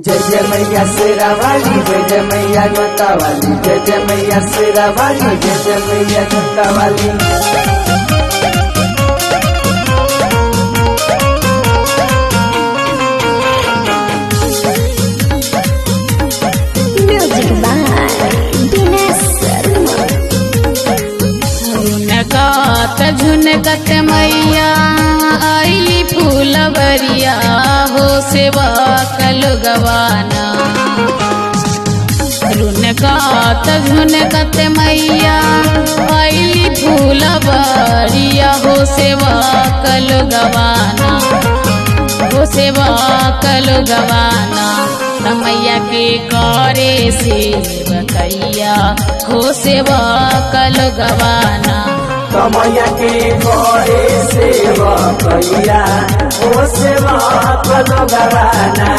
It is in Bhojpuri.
जय जय मैया शेरा वाली, जय जय मैया जोता वाली, जय जय मैया शेरा वाली, जय जय मैया जोता वाली। Music by Dinesh Sharma. झुनकत मैया आईली फूलवरिया हो सेवा कलुगवाना। झुनकत मैया आईली फूलवरिया हो सेवा कलुगवाना, हो सेवा कलुगवाना। मैया के करे सेवकैया हो सेवा कलुगवाना। मैया के करे सेवा कैया, ओ सेवा कलुगवाना।